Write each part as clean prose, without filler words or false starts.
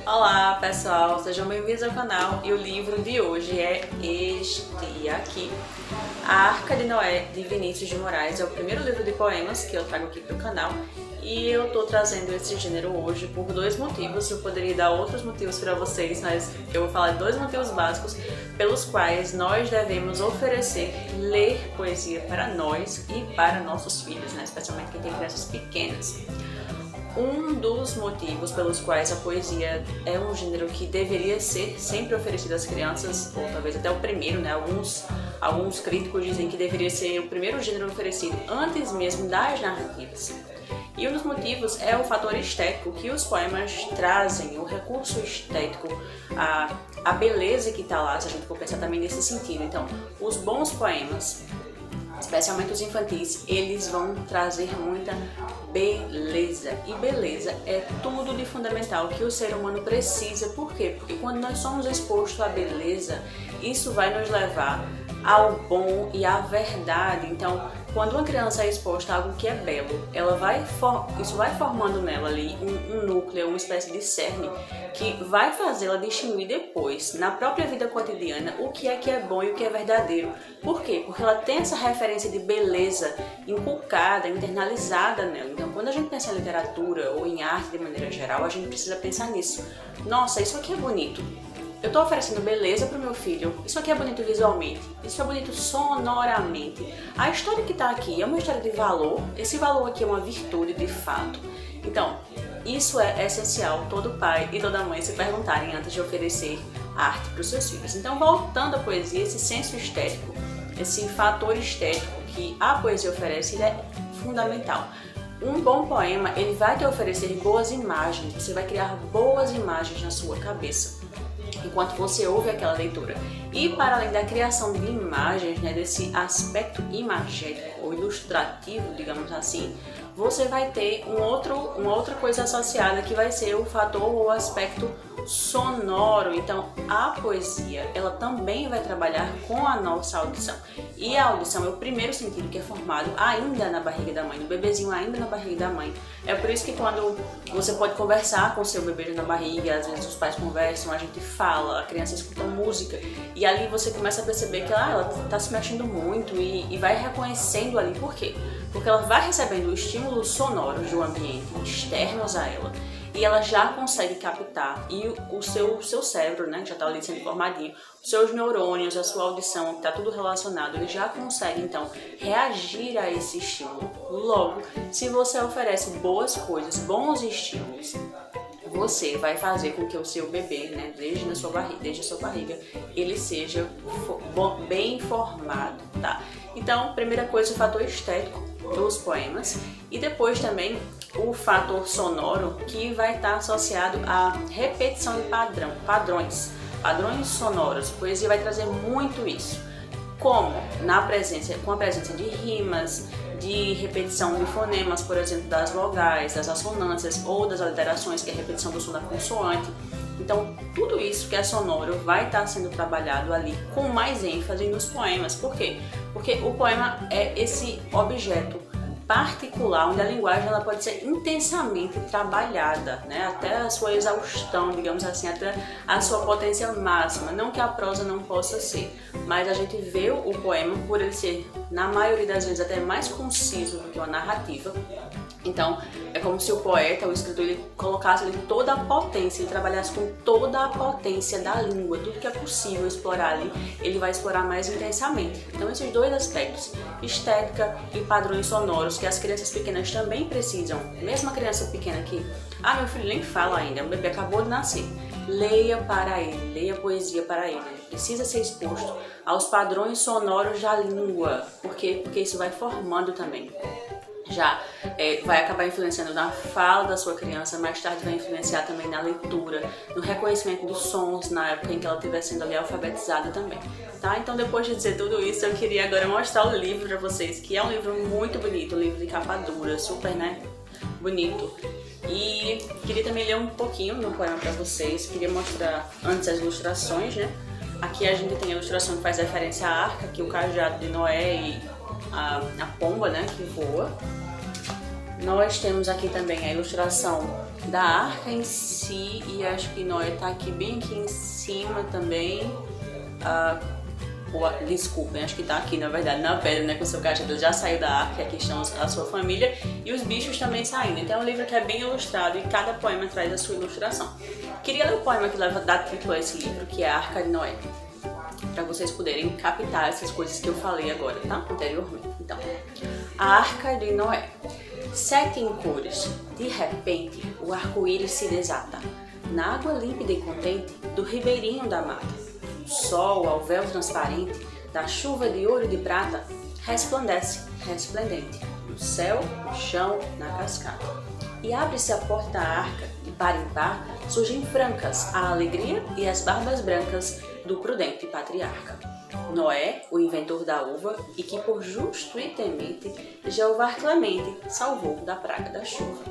Olá pessoal, sejam bem-vindos ao canal e o livro de hoje é este aqui, A Arca de Noé, de Vinícius de Moraes. É o primeiro livro de poemas que eu trago aqui para o canal e eu tô trazendo esse gênero hoje por dois motivos. Eu poderia dar outros motivos para vocês, mas eu vou falar de dois motivos básicos pelos quais nós devemos oferecer ler poesia para nós e para nossos filhos, né? Especialmente quem tem crianças pequenas. Um dos motivos pelos quais a poesia é um gênero que deveria ser sempre oferecido às crianças, ou talvez até o primeiro, né? Alguns críticos dizem que deveria ser o primeiro gênero oferecido antes mesmo das narrativas. E um dos motivos é o fator estético que os poemas trazem, o recurso estético, a beleza que está lá, se a gente for pensar também nesse sentido. Então, os bons poemas, especialmente os infantis, eles vão trazer muita beleza. E beleza é tudo de fundamental que o ser humano precisa. Por quê? Porque quando nós somos expostos à beleza, isso vai nos levar ao bom e à verdade. Então, quando uma criança é exposta a algo que é belo, isso vai formando nela ali um núcleo, uma espécie de cerne, que vai fazê-la distinguir depois, na própria vida cotidiana, o que é bom e o que é verdadeiro. Por quê? Porque ela tem essa referência de beleza inculcada, internalizada nela. Então, quando a gente pensa em literatura ou em arte de maneira geral, a gente precisa pensar nisso. Nossa, isso aqui é bonito. Eu estou oferecendo beleza para o meu filho, isso aqui é bonito visualmente, isso é bonito sonoramente. A história que está aqui é uma história de valor, esse valor aqui é uma virtude de fato. Então, isso é essencial todo pai e toda mãe se perguntarem antes de oferecer arte para os seus filhos. Então, voltando à poesia, esse senso estético, esse fator estético que a poesia oferece, ele é fundamental. Um bom poema, ele vai te oferecer boas imagens, você vai criar boas imagens na sua cabeça enquanto você ouve aquela leitura. E para além da criação de imagens, né, desse aspecto imagético ou ilustrativo, digamos assim, você vai ter uma outra coisa associada que vai ser o fator ou aspecto sonoro. Então, a poesia, ela também vai trabalhar com a nossa audição. E a audição é o primeiro sentido que é formado ainda na barriga da mãe, no bebezinho ainda na barriga da mãe. É por isso que quando você pode conversar com seu bebê na barriga, às vezes os pais conversam, a gente fala, a criança escuta música, e ali você começa a perceber que ela está se mexendo muito e vai reconhecendo ali. Por quê? Porque ela vai recebendo estímulos sonoros do ambiente, externos a ela, e ela já consegue captar, e o seu cérebro, né, já está ali sendo formadinho, os seus neurônios, a sua audição, que está tudo relacionado, ele já consegue então reagir a esse estímulo. Logo, se você oferece boas coisas, bons estímulos, você vai fazer com que o seu bebê, né, desde a sua barriga, ele seja bem formado, tá? Então, primeira coisa, o fator estético dos poemas, e depois também o fator sonoro, que vai estar associado à repetição de padrões sonoros. A poesia vai trazer muito isso, como com a presença de rimas, de repetição de fonemas, por exemplo, das vogais, das assonâncias ou das aliterações, que é a repetição do som da consoante. Então, tudo isso que é sonoro vai estar sendo trabalhado ali com mais ênfase nos poemas. Por quê? Porque o poema é esse objeto particular, onde a linguagem ela pode ser intensamente trabalhada, né, até a sua exaustão, digamos assim, até a sua potência máxima. Não que a prosa não possa ser, mas a gente vê o poema, por ele ser, na maioria das vezes, até mais conciso do que uma narrativa. Então, é como se o poeta, o escritor, ele colocasse ali toda a potência, ele trabalhasse com toda a potência da língua, tudo que é possível explorar ali, ele vai explorar mais intensamente. Então, esses dois aspectos, estética e padrões sonoros, que as crianças pequenas também precisam, mesmo a criança pequena que, meu filho nem fala ainda, o bebê acabou de nascer, leia para ele, leia poesia para ele, ele precisa ser exposto aos padrões sonoros da língua, porque isso vai formando também. Já vai acabar influenciando na fala da sua criança, mais tarde vai influenciar também na leitura, no reconhecimento dos sons na época em que ela estiver sendo ali alfabetizada também, tá? Então, depois de dizer tudo isso, eu queria agora mostrar o livro para vocês, que é um livro muito bonito, um livro de capa dura, super, né, bonito. E queria também ler um pouquinho no poema para vocês, queria mostrar antes as ilustrações, né? Aqui a gente tem a ilustração que faz referência à arca, aqui o cajado de Noé e a pomba, né, que voa. Nós temos aqui também a ilustração da arca em si, e acho que Noé tá aqui bem aqui em cima também. Desculpem, acho que tá aqui na verdade na pedra, né, com o seu cajado já saiu da arca, aqui estão a sua família e os bichos também saindo. Então é um livro que é bem ilustrado e cada poema traz a sua ilustração. Queria ler o poema que dá título a esse livro, que é a Arca de Noé, para vocês poderem captar essas coisas que eu falei agora, tá? Anteriormente. Então, a Arca de Noé. 7 em cores, de repente o arco-íris se desata, na água límpida e contente do ribeirinho da mata. O sol, ao véu transparente da chuva de ouro e de prata, resplandece, resplendente, no céu, no chão, na cascata. E abre-se a porta da arca, e par em par surgem francas a alegria e as barbas brancas do prudente patriarca. Noé, o inventor da uva, e que por justo e temente Jeová clemente salvou da praga da chuva.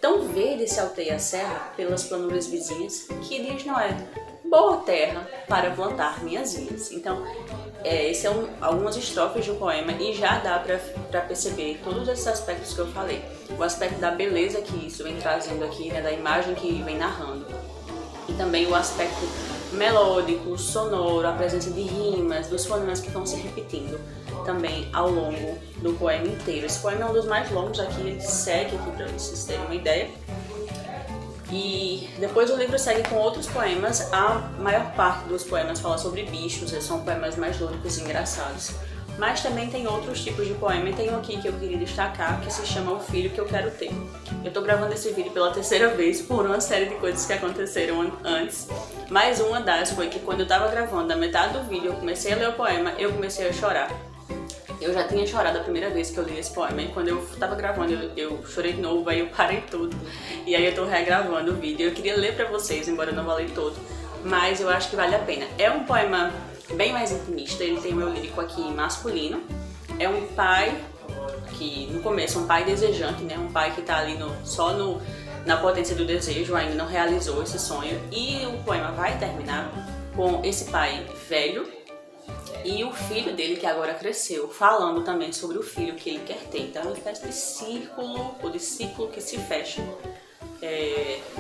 Tão verde se alteia a serra pelas planuras vizinhas, que diz Noé: boa terra para plantar minhas vinhas. Então, esses são algumas estrofes do poema e já dá para perceber todos esses aspectos que eu falei. O aspecto da beleza que isso vem trazendo aqui, né, da imagem que vem narrando. E também o aspecto melódico, sonoro, a presença de rimas, dos fonemas que estão se repetindo também ao longo do poema inteiro. Esse poema é um dos mais longos aqui, ele segue aqui para vocês terem uma ideia. E depois o livro segue com outros poemas. A maior parte dos poemas fala sobre bichos, são poemas mais lúdicos e engraçados. Mas também tem outros tipos de poema, e tem um aqui que eu queria destacar, que se chama O Filho que Eu Quero Ter. Eu tô gravando esse vídeo pela terceira vez por uma série de coisas que aconteceram antes, mas uma das foi que quando eu tava gravando, na metade do vídeo, eu comecei a ler o poema, eu comecei a chorar. Eu já tinha chorado a primeira vez que eu li esse poema, e quando eu tava gravando eu chorei de novo, aí eu parei tudo. E aí eu tô regravando o vídeo. Eu queria ler pra vocês, embora eu não vá ler todo, mas eu acho que vale a pena. É um poema bem mais intimista, ele tem o meu lírico aqui masculino. É um pai que, no começo, é um pai desejante, né? Um pai que tá ali na potência do desejo, ainda não realizou esse sonho. E o poema vai terminar com esse pai velho e o filho dele, que agora cresceu, falando também sobre o filho que ele quer ter. Então é uma espécie de círculo, ou de ciclo que se fecha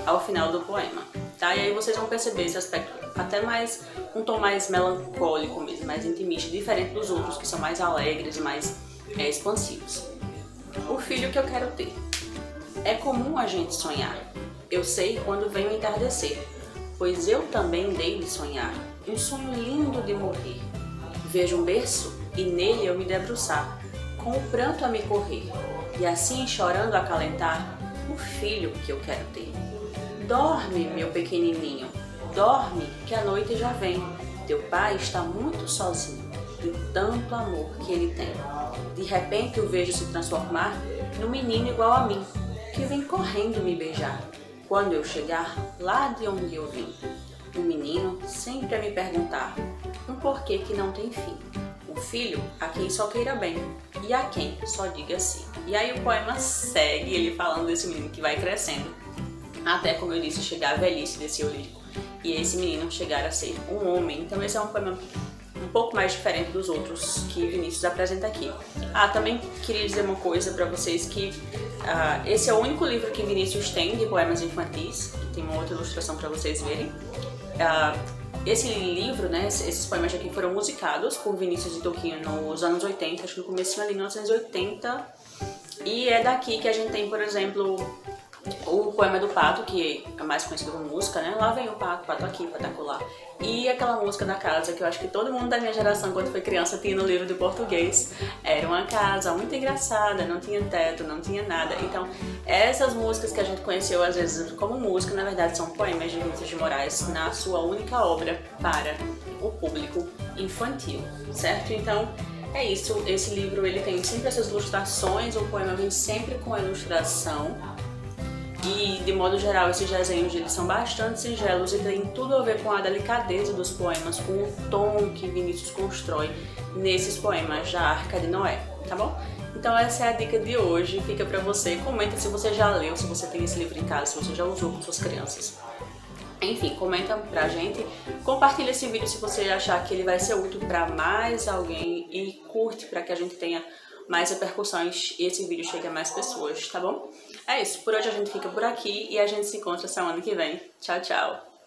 ao final do poema, tá? E aí vocês vão perceber esse aspecto até mais, um tom mais melancólico mesmo, mais intimista, diferente dos outros que são mais alegres e mais expansivos. O filho que eu quero ter. É comum a gente sonhar, eu sei quando vem o entardecer, pois eu também dei de sonhar, um sonho lindo de morrer. Vejo um berço e nele eu me debruçar, com o pranto a me correr, e assim chorando acalentar o filho que eu quero ter. Dorme, meu pequenininho, dorme que a noite já vem. Teu pai está muito sozinho, de tanto amor que ele tem. De repente o vejo se transformar num menino igual a mim, que vem correndo me beijar. Quando eu chegar lá de onde eu vim, um menino sempre a me perguntar um porquê que não tem fim. Um filho a quem só queira bem e a quem só diga sim. E aí o poema segue, ele falando desse menino que vai crescendo, até, como eu disse, chegar à velhice desse eu lírico. E esse menino chegar a ser um homem. Então esse é um poema um pouco mais diferente dos outros que Vinícius apresenta aqui. Também queria dizer uma coisa para vocês, que esse é o único livro que Vinícius tem de poemas infantis. Tem uma outra ilustração para vocês verem. Esse livro, né, esses poemas aqui foram musicados por Vinícius e Toquinho nos anos 80, acho que no começo de 1980. E é daqui que a gente tem, por exemplo, o poema do pato, que é mais conhecido como música, né? Lá vem o pato, pato aqui, pato acolá. E aquela música da casa, que eu acho que todo mundo da minha geração, quando foi criança, tinha no livro de português. Era uma casa muito engraçada, não tinha teto, não tinha nada. Então, essas músicas que a gente conheceu, às vezes, como música, na verdade, são poemas de Vinícius de Moraes, na sua única obra para o público infantil, certo? Então, é isso. Esse livro, ele tem sempre essas ilustrações, o poema vem sempre com a ilustração. E, de modo geral, esses desenhos eles são bastante singelos e tem tudo a ver com a delicadeza dos poemas, com o tom que Vinícius constrói nesses poemas da Arca de Noé, tá bom? Então essa é a dica de hoje, fica pra você. Comenta se você já leu, se você tem esse livro em casa, se você já usou com suas crianças. Enfim, comenta pra gente, compartilha esse vídeo se você achar que ele vai ser útil pra mais alguém e curte pra que a gente tenha mais repercussões e esse vídeo chegue a mais pessoas, tá bom? É isso, por hoje a gente fica por aqui e a gente se encontra semana que vem. Tchau, tchau!